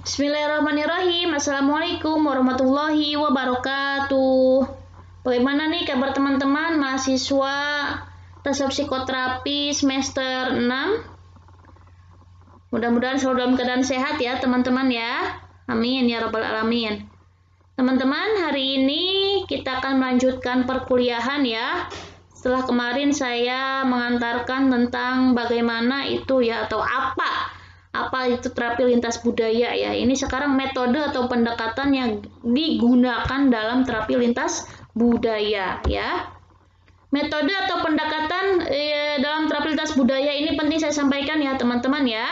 Bismillahirrahmanirrahim. Assalamualaikum warahmatullahi wabarakatuh. Bagaimana nih kabar teman-teman mahasiswa tes psikoterapi semester 6? Mudah-mudahan selalu dalam keadaan sehat ya teman-teman ya. Amin ya rabbal alamin. Teman-teman, hari ini kita akan melanjutkan perkuliahan ya. Setelah kemarin saya mengantarkan tentang bagaimana itu ya, atau apa itu terapi lintas budaya ya. Ini sekarang metode atau pendekatan yang digunakan dalam terapi lintas budaya ya. Metode atau pendekatan dalam terapi lintas budaya ini penting saya sampaikan ya teman-teman ya.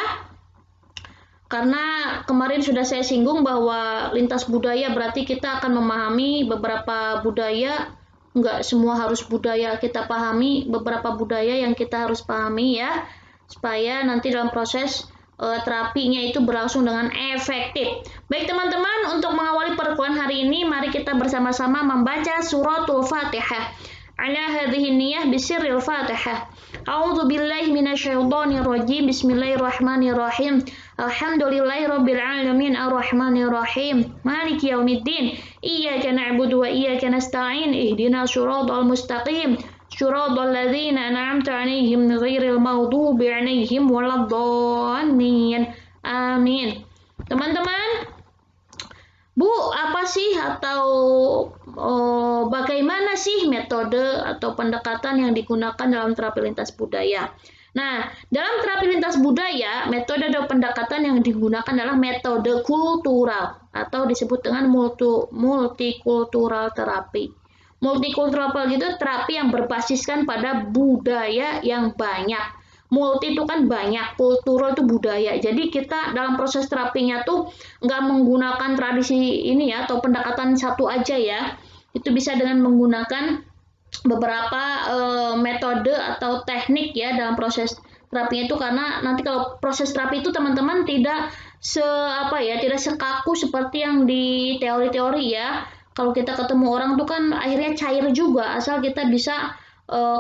Karena kemarin sudah saya singgung bahwa lintas budaya berarti kita akan memahami beberapa budaya, nggak semua harus budaya kita pahami, beberapa budaya yang kita harus pahami ya, supaya nanti dalam proses terapinya itu berlangsung dengan efektif. Baik teman-teman, untuk mengawali perkuliahan hari ini, mari kita bersama-sama membaca suratul Fatihah. Ala hadhihi niyyah bisirril Fatihah. A'udzu billahi minasyaitonir rajim. Bismillahirrahmanirrahim. Alhamdulillahirabbil alamin arrahmanir rahim. Maliki yaumiddin. Iyyaka na'budu wa iyyaka nasta'in. Ihdinas shiratal mustaqim. Shiratal ladzina an'amta 'alaihim ghairil maghdubi 'alaihim waladdallin. Amin. Teman-teman, Bu, apa sih atau bagaimana sih metode atau pendekatan yang digunakan dalam terapi lintas budaya? Nah, dalam terapi lintas budaya, metode atau pendekatan yang digunakan adalah metode kultural atau disebut dengan multikultural terapi. Multikultural itu terapi yang berbasiskan pada budaya yang banyak. Multi itu kan banyak, kultural itu budaya. Jadi kita dalam proses terapinya tuh nggak menggunakan tradisi ini ya, atau pendekatan satu aja ya. Itu bisa dengan menggunakan beberapa metode atau teknik ya dalam proses terapinya itu, karena nanti kalau proses terapi itu teman-teman tidak tidak sekaku seperti yang di teori-teori ya. Kalau kita ketemu orang tuh kan akhirnya cair juga, asal kita bisa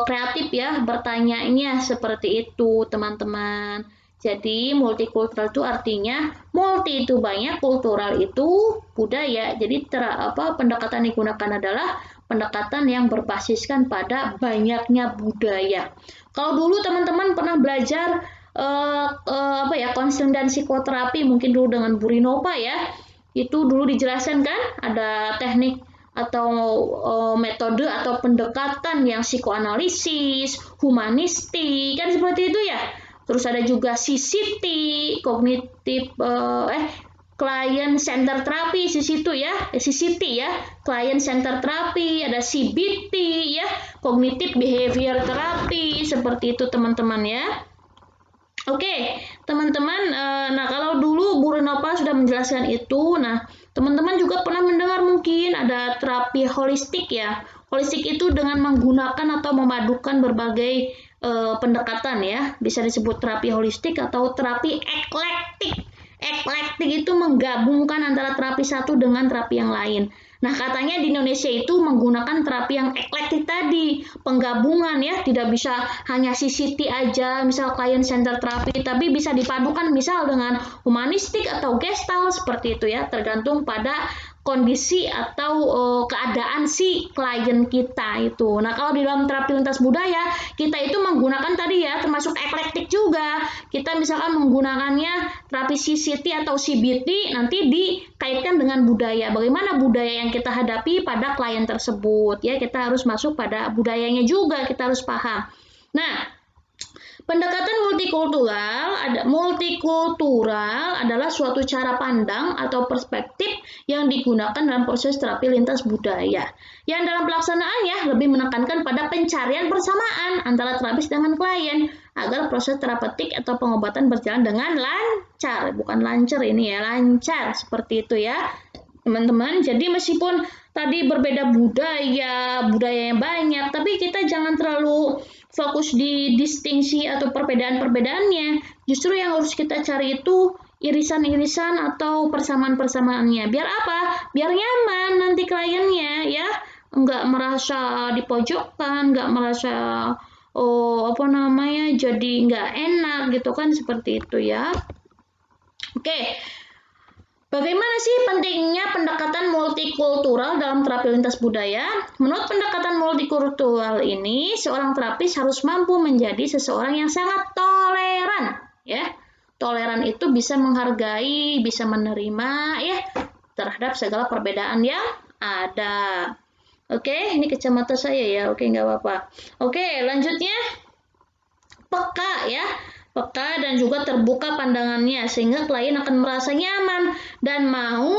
kreatif ya bertanyanya seperti itu teman-teman. Jadi multikultural itu artinya multi itu banyak, kultural itu budaya. Jadi pendekatan yang digunakan adalah pendekatan yang berbasiskan pada banyaknya budaya. Kalau dulu teman-teman pernah belajar konseling dan psikoterapi, mungkin dulu dengan Bu Rinova ya. Itu dulu dijelaskan kan ada teknik atau metode atau pendekatan yang psikoanalisis, humanistik, kan seperti itu ya. Terus ada juga CCT, kognitif client center therapy, CCT ya, client center therapy, ada CBT ya, cognitive behavior therapy, seperti itu teman-teman ya. Oke, teman-teman, nah kalau dulu Bu Rinova sudah menjelaskan itu, nah teman-teman juga pernah mendengar mungkin ada terapi holistik ya. Holistik itu dengan menggunakan atau memadukan berbagai pendekatan ya, bisa disebut terapi holistik atau terapi eklektik. Eklektik itu menggabungkan antara terapi satu dengan terapi yang lain. Nah, katanya di Indonesia itu menggunakan terapi yang eklektik tadi, penggabungan ya, tidak bisa hanya CCT aja, misal client center terapi, tapi bisa dipadukan misal dengan humanistik atau gestalt seperti itu ya, tergantung pada kondisi atau keadaan si klien kita itu. Nah, kalau di dalam terapi lintas budaya, kita itu menggunakan tadi ya, termasuk eklektik juga. Kita misalkan menggunakannya terapi CCT atau CBT, nanti dikaitkan dengan budaya. Bagaimana budaya yang kita hadapi pada klien tersebut ya, kita harus masuk pada budayanya juga, kita harus paham. Nah, pendekatan multikultural adalah suatu cara pandang atau perspektif yang digunakan dalam proses terapi lintas budaya. Yang dalam pelaksanaannya lebih menekankan pada pencarian persamaan antara terapis dengan klien agar proses terapeutik atau pengobatan berjalan dengan lancar. Bukan lancar ini ya, lancar seperti itu ya. Teman-teman, jadi meskipun tadi berbeda budaya yang banyak, tapi kita jangan terlalu fokus di distingsi atau perbedaan-perbedaannya. Justru yang harus kita cari itu irisan-irisan atau persamaan-persamaannya. Biar apa? Biar nyaman nanti kliennya ya, nggak merasa dipojokkan, nggak merasa jadi nggak enak gitu kan, seperti itu ya. Oke. Bagaimana sih pentingnya pendekatan multikultural dalam terapi lintas budaya? Menurut pendekatan multikultural ini, seorang terapis harus mampu menjadi seseorang yang sangat toleran, ya. Toleran itu bisa menghargai, bisa menerima, ya, terhadap segala perbedaan yang ada. Oke, ini kacamata saya ya. Oke, nggak apa-apa. Oke, lanjutnya peka ya, peka dan juga terbuka pandangannya sehingga klien akan merasa nyaman dan mau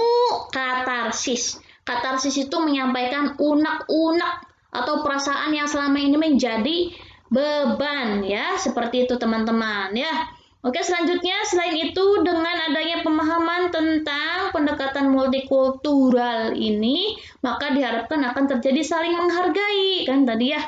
katarsis. Katarsis itu menyampaikan unek-unek atau perasaan yang selama ini menjadi beban ya, seperti itu teman-teman ya. Oke, selanjutnya selain itu dengan adanya pemahaman tentang pendekatan multikultural ini, maka diharapkan akan terjadi saling menghargai kan tadi ya,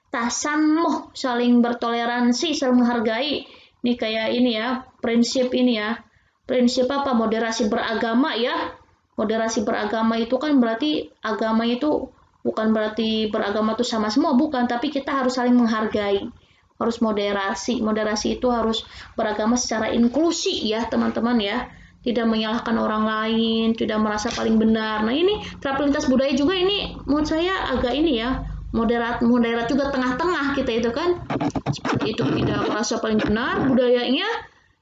tasamuh, saling bertoleransi, saling menghargai. Ini kayak ini ya, prinsip ini ya. Prinsip apa? Moderasi beragama ya. Moderasi beragama itu kan berarti agama itu bukan berarti beragama itu sama semua, bukan, tapi kita harus saling menghargai. Harus moderasi. Moderasi itu harus beragama secara inklusi ya, teman-teman ya. Tidak menyalahkan orang lain, tidak merasa paling benar. Nah, ini terapi lintas budaya juga ini menurut saya agak ini ya, moderat moderat juga tengah-tengah kita itu kan, seperti itu, tidak merasa paling benar budayanya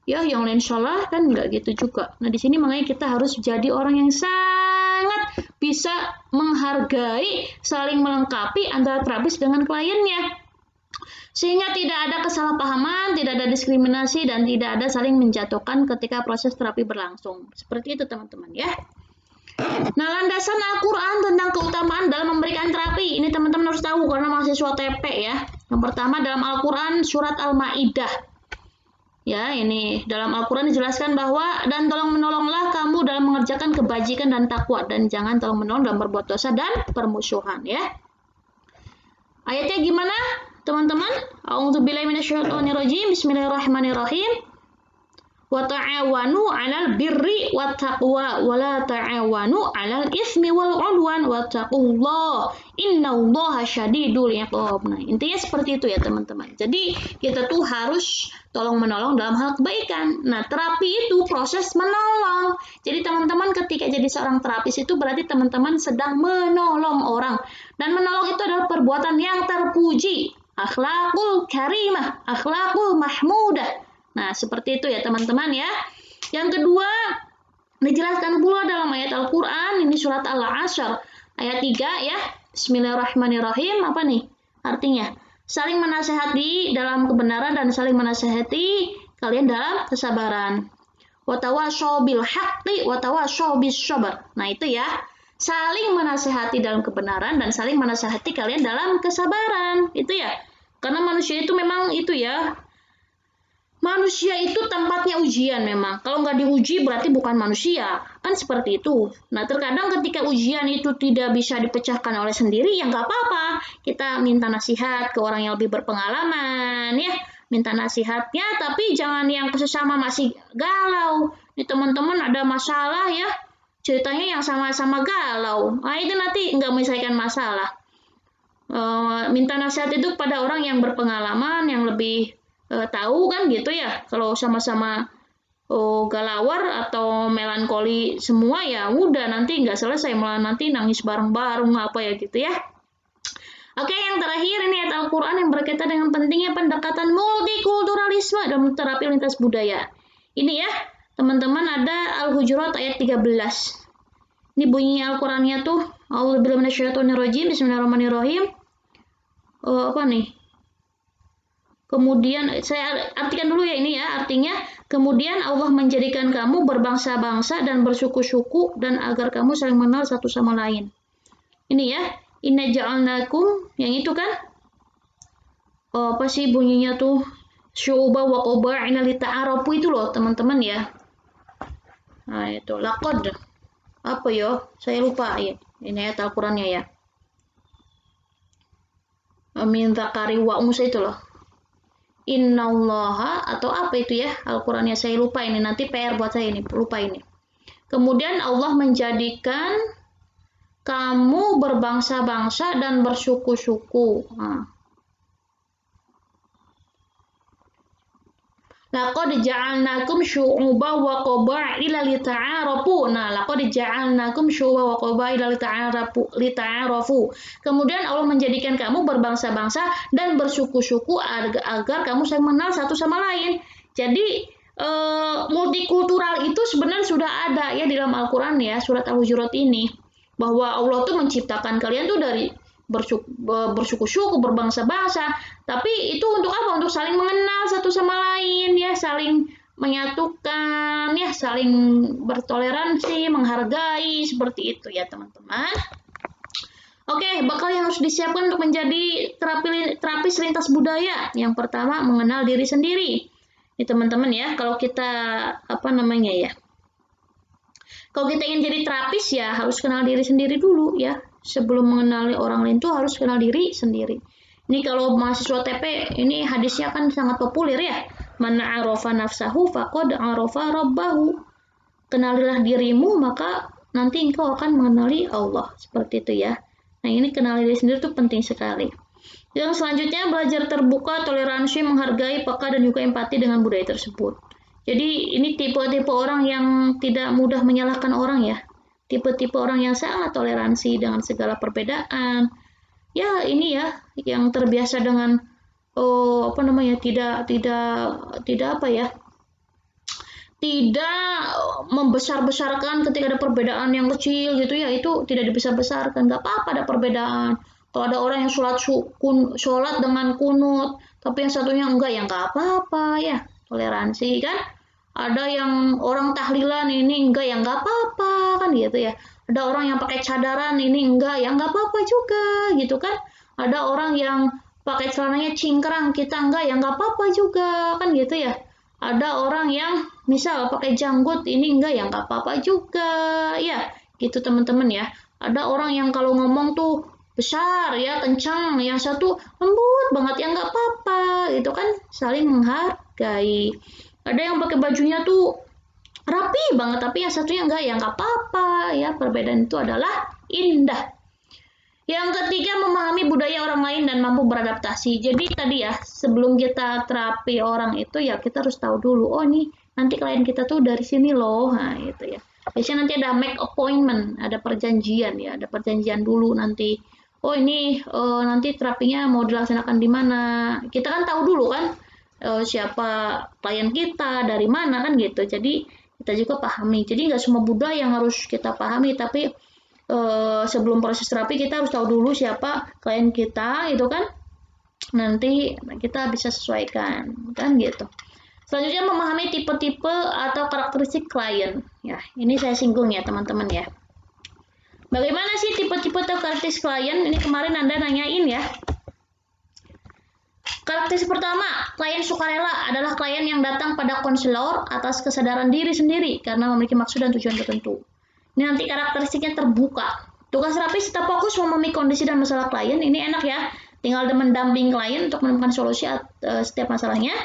ya, yang lain salah kan, nggak gitu juga. Nah, di sini makanya kita harus jadi orang yang sangat bisa menghargai, saling melengkapi antara terapis dengan kliennya, sehingga tidak ada kesalahpahaman, tidak ada diskriminasi, dan tidak ada saling menjatuhkan ketika proses terapi berlangsung. Seperti itu teman-teman ya. Nah, landasan Al-Quran tentang keutamaan dalam memberikan terapi. Ini teman-teman harus tahu karena mahasiswa TP ya. Yang pertama dalam Al-Quran surat Al-Ma'idah. Ya, ini dalam Al-Quran dijelaskan bahwa dan tolong menolonglah kamu dalam mengerjakan kebajikan dan takwa, dan jangan tolong menolong dalam berbuat dosa dan permusuhan ya. Ayatnya gimana teman-teman? A'udzubillahi minasyaitonirrajim. Bismillahirrahmanirrahim. Wa ta'awanu 'alal birri wat taqwa wa la ta'awanu 'alal itsmi wal 'udwan wattaqullaha innallaha syadidul 'iqab. Nah, intinya seperti itu ya teman-teman. Jadi kita tuh harus tolong menolong dalam hal kebaikan. Nah, terapi itu proses menolong. Jadi teman-teman ketika jadi seorang terapis itu berarti teman-teman sedang menolong orang. Dan menolong itu adalah perbuatan yang terpuji. Akhlakul karimah, akhlakul mahmudah. Nah, seperti itu ya teman-teman ya. Yang kedua, dijelaskan pula dalam ayat Al-Quran, ini surat Al-Asr, ayat 3 ya. Bismillahirrahmanirrahim, apa nih artinya? Saling menasehati dalam kebenaran dan saling menasehati kalian dalam kesabaran. Watawasyaw bil haqqi watawasyaw bis sabr. Nah, itu ya. Saling menasehati dalam kebenaran dan saling menasehati kalian dalam kesabaran. Itu ya. Karena manusia itu memang itu ya, manusia itu tempatnya ujian memang. Kalau nggak diuji berarti bukan manusia. Kan seperti itu. Nah, terkadang ketika ujian itu tidak bisa dipecahkan oleh sendiri, ya nggak apa-apa. Kita minta nasihat ke orang yang lebih berpengalaman, ya. Minta nasihatnya, tapi jangan yang sesama masih galau. Nih teman-teman ada masalah ya, ceritanya yang sama-sama galau. Nah, itu nanti nggak menyelesaikan masalah. Minta nasihat itu pada orang yang berpengalaman, yang lebih tahu kan gitu ya. Kalau sama-sama galawar atau melankoli semua ya udah nanti nggak selesai, malah nanti nangis bareng-bareng apa ya gitu ya. Oke, yang terakhir ini ayat Al-Quran yang berkaitan dengan pentingnya pendekatan multikulturalisme dalam terapi lintas budaya. Ini ya, teman-teman ada Al-Hujurat ayat 13. Ini bunyi Al-Qurannya tuh, A'udzubillahi minasyaitonirrajim, Bismillahirrahmanirrahim. Apa nih? Kemudian saya artikan dulu ya ini ya, artinya kemudian Allah menjadikan kamu berbangsa-bangsa dan bersuku-suku dan agar kamu saling mengenal satu sama lain. Ini ya, inna ja'alnakum, yang itu kan apa sih bunyinya tuh, syu'uba wa qaba'ina lita'arafu itu loh teman-teman ya. Nah itu laqad apa ya, saya lupa ya, ini ayat Al-Qurannya ya. Min dzakari wa unsa itu loh. Innallaha atau apa itu ya, Al-Qurannya saya lupa ini, nanti PR buat saya ini, lupa ini. Kemudian Allah menjadikan kamu berbangsa-bangsa dan bersuku-suku. Nah. Laqad ja'alnakum syu'uban wa qabaila lita'arafu. Nah, laqad ja'alnakum syu'uban wa qabaila lita'arafu. Kemudian Allah menjadikan kamu berbangsa-bangsa dan bersuku-suku agar kamu saling mengenal satu sama lain. Jadi multikultural itu sebenarnya sudah ada ya di dalam Al-Qur'an ya, surat Al-Hujurat ini, bahwa Allah tuh menciptakan kalian tuh dari bersuku-suku, berbangsa-bangsa. Tapi itu untuk apa? Untuk saling mengenal satu sama lain, ya, saling menyatukan, ya, saling bertoleransi, menghargai, seperti itu ya teman-teman. Oke, bekal yang harus disiapkan untuk menjadi terapis lintas budaya. Yang pertama, mengenal diri sendiri. Ini teman-teman ya, kalau kita kalau kita ingin jadi terapis ya harus kenal diri sendiri dulu ya. Sebelum mengenali orang lain tuh harus kenal diri sendiri. Ini kalau mahasiswa TP, ini hadisnya kan sangat populer ya. Man arafa nafsahu faqad arafa rabbahu. Kenalilah dirimu, maka nanti engkau akan mengenali Allah. Seperti itu ya. Nah, ini kenal diri sendiri itu penting sekali. Yang selanjutnya, belajar terbuka, toleransi, menghargai, peka, dan juga empati dengan budaya tersebut. Jadi ini tipe-tipe orang yang tidak mudah menyalahkan orang ya. Tipe-tipe orang yang sangat toleransi dengan segala perbedaan. Ya ini ya yang terbiasa dengan tidak membesar-besarkan ketika ada perbedaan yang kecil gitu ya, itu tidak dibesar-besarkan, nggak apa-apa ada perbedaan. Kalau ada orang yang sholat dengan kunut, tapi yang satunya enggak, ya nggak apa-apa ya, toleransi kan. Ada yang orang tahlilan ini enggak, ya nggak apa-apa kan gitu ya. Ada orang yang pakai cadaran ini enggak, ya nggak apa-apa juga gitu kan. Ada orang yang pakai celananya cingkrang, kita enggak, ya nggak apa-apa juga kan gitu ya. Ada orang yang misal pakai janggut ini enggak, ya nggak apa-apa juga ya gitu teman-teman ya. Ada orang yang kalau ngomong tuh besar ya, kencang, yang satu lembut banget, ya nggak apa-apa gitu kan, saling menghargai. Ada yang pakai bajunya tuh rapi banget, tapi yang satunya enggak, ya nggak apa-apa ya, perbedaan itu adalah indah. Yang ketiga, memahami budaya orang lain dan mampu beradaptasi. Jadi tadi ya, sebelum kita terapi orang itu ya kita harus tahu dulu, oh nih nanti klien kita tuh dari sini loh, nah itu ya. Biasanya nanti ada make appointment, ada perjanjian ya, ada perjanjian dulu nanti. Oh ini nanti terapinya mau dilaksanakan di mana? Kita kan tahu dulu kan siapa klien kita, dari mana kan gitu. Jadi kita juga pahami. Jadi nggak semua budaya yang harus kita pahami, tapi sebelum proses terapi kita harus tahu dulu siapa klien kita itu kan, nanti kita bisa sesuaikan kan gitu. Selanjutnya, memahami tipe-tipe atau karakteristik klien ya, ini saya singgung ya teman-teman ya. Bagaimana sih tipe-tipe atau karakteristik klien? Ini kemarin Anda nanyain ya. Karakteristik pertama, klien sukarela adalah klien yang datang pada konselor atas kesadaran diri sendiri karena memiliki maksud dan tujuan tertentu. Ini nanti karakteristiknya terbuka. Tugas terapis tetap fokus memahami kondisi dan masalah klien. Ini enak ya, tinggal mendampingi klien untuk menemukan solusi setiap masalahnya.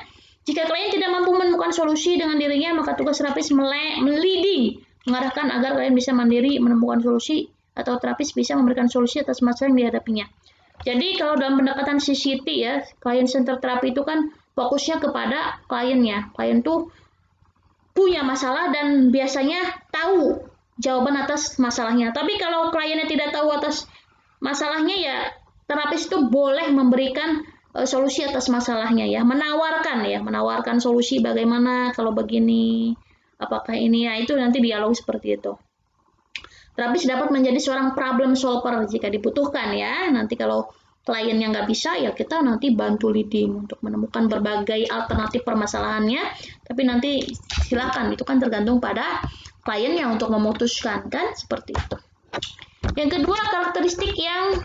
Jika klien tidak mampu menemukan solusi dengan dirinya, maka tugas terapis meliding, mengarahkan agar klien bisa mandiri menemukan solusi atau terapis bisa memberikan solusi atas masalah yang dihadapinya. Jadi kalau dalam pendekatan CCT ya, client center terapi itu kan fokusnya kepada kliennya. Klien tuh punya masalah dan biasanya tahu jawaban atas masalahnya. Tapi kalau kliennya tidak tahu atas masalahnya ya, terapis itu boleh memberikan solusi atas masalahnya ya, menawarkan solusi bagaimana kalau begini, apakah ini ya, itu nanti dialog seperti itu. Terapis dapat menjadi seorang problem solver jika dibutuhkan ya. Nanti kalau klien yang nggak bisa ya kita nanti bantu leading untuk menemukan berbagai alternatif permasalahannya. Tapi nanti silakan, itu kan tergantung pada kliennya untuk memutuskan kan, seperti itu. Yang kedua, karakteristik yang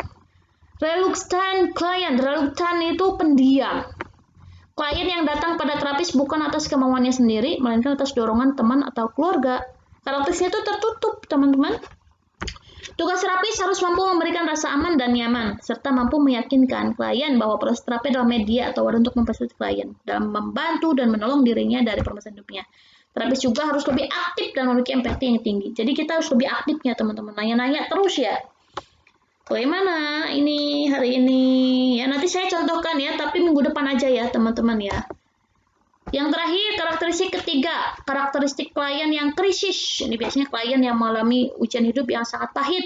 reluctant klien. Reluctant itu pendiam. Klien yang datang pada terapis bukan atas kemauannya sendiri, melainkan atas dorongan teman atau keluarga. Karakteristiknya itu tertutup, teman-teman. Tugas terapis harus mampu memberikan rasa aman dan nyaman, serta mampu meyakinkan klien bahwa proses terapi adalah media atau wadah untuk memfasilitasi klien dalam membantu dan menolong dirinya dari permasalahan hidupnya. Terapis juga harus lebih aktif dan memiliki empati yang tinggi. Jadi kita harus lebih aktifnya, teman-teman. Nanya-nanya terus ya. Bagaimana ini hari ini? Ya nanti saya contohkan ya, tapi minggu depan aja ya, teman-teman ya. Yang terakhir, karakteristik ketiga, karakteristik klien yang krisis. Ini biasanya klien yang mengalami ujian hidup yang sangat pahit.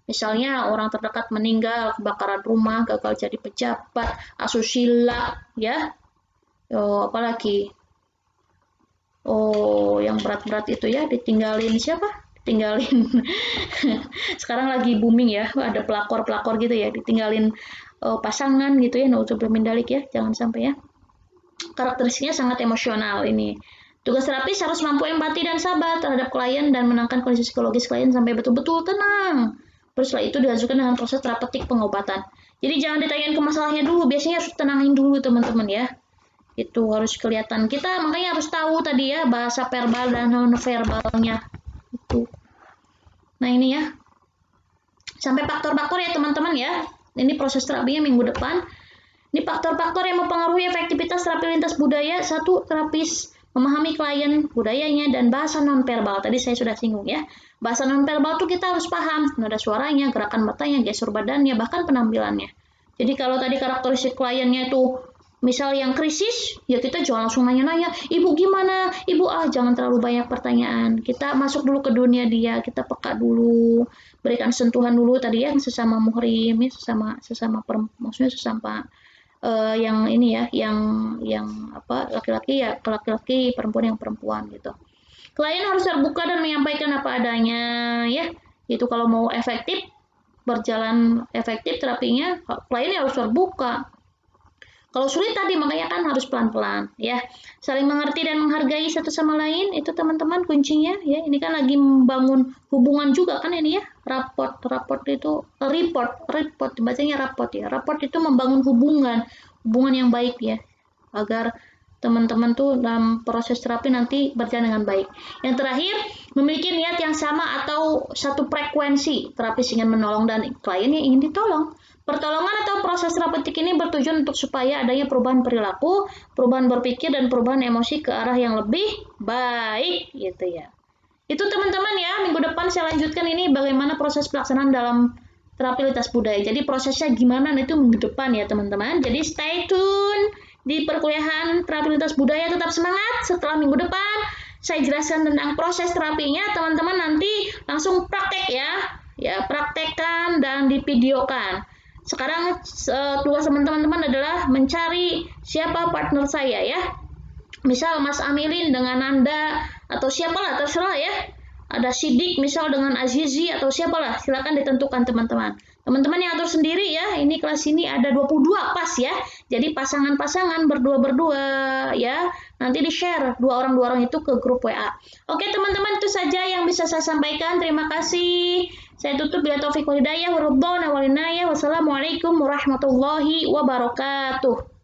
Misalnya orang terdekat meninggal, kebakaran rumah, gagal jadi pejabat, asusila, ya. Oh, apalagi? Oh, yang berat-berat itu ya, ditinggalin siapa? Ditinggalin. Sekarang lagi booming ya, ada pelakor-pelakor gitu ya, ditinggalin pasangan gitu ya, nauzubillah min dzalik ya, jangan sampai ya. Karakteristiknya sangat emosional ini. Tugas terapis harus mampu empati dan sabar terhadap klien dan menenangkan kondisi psikologis klien sampai betul-betul tenang. Terus setelah itu dilanjutkan dengan proses terapeutik pengobatan. Jadi jangan ditanyain ke masalahnya dulu, biasanya harus tenangin dulu teman-teman ya. Itu harus kelihatan. Kita makanya harus tahu tadi ya bahasa verbal dan non verbalnya. Itu. Nah ini ya. Sampai faktor-faktor ya teman-teman ya. Ini proses terapinya minggu depan. Ini faktor-faktor yang mempengaruhi efektivitas terapi lintas budaya. Satu, terapis memahami klien, budayanya, dan bahasa nonverbal. Tadi saya sudah singgung ya. Bahasa nonverbal itu kita harus paham. Nada suaranya, gerakan matanya, gestur badannya, bahkan penampilannya. Jadi kalau tadi karakteristik kliennya itu misal yang krisis, ya kita jangan langsung nanya-nanya, ibu gimana, ibu jangan terlalu banyak pertanyaan. Kita masuk dulu ke dunia dia, kita peka dulu, berikan sentuhan dulu tadi ya sesama muhrim, ya, sesama maksudnya sesama yang ini ya, yang apa laki-laki ya ke laki-laki, perempuan yang perempuan gitu. Klien harus terbuka dan menyampaikan apa adanya ya. Itu kalau mau efektif berjalan efektif terapinya, klien harus terbuka. Kalau sulit tadi makanya kan harus pelan-pelan ya. Saling mengerti dan menghargai satu sama lain itu teman-teman kuncinya ya. Ini kan lagi membangun hubungan juga kan ini ya. Rapport itu report bacanya rapport ya. Rapport itu membangun hubungan yang baik ya. Agar teman-teman tuh dalam proses terapi nanti berjalan dengan baik. Yang terakhir, memiliki niat yang sama atau satu frekuensi. Terapis ingin menolong dan klien yang ingin ditolong. Pertolongan atau proses terapeutik ini bertujuan untuk supaya adanya perubahan perilaku, perubahan berpikir, dan perubahan emosi ke arah yang lebih baik gitu ya. Itu teman-teman ya, minggu depan saya lanjutkan ini bagaimana proses pelaksanaan dalam terapi lintas budaya. Jadi prosesnya gimana itu minggu depan ya teman-teman. Jadi stay tune di perkuliahan terapi lintas budaya, tetap semangat. Setelah minggu depan saya jelaskan tentang proses terapinya, teman-teman nanti langsung praktek ya. Ya, praktekkan dan divideokan. Sekarang tugas teman-teman adalah mencari siapa partner saya ya. Misal Mas Amilin dengan Anda atau siapalah terserah ya. Ada Sidik misal dengan Azizi atau siapalah, silakan ditentukan teman-teman. Teman-teman yang atur sendiri ya. Ini kelas ini ada 22 pas ya. Jadi pasangan-pasangan berdua-berdua ya. Nanti di-share dua orang itu ke grup WA. Oke teman-teman, itu saja yang bisa saya sampaikan. Terima kasih. Saya tutup bila taufiq wal hidayah. Wassalamualaikum warahmatullahi wabarakatuh.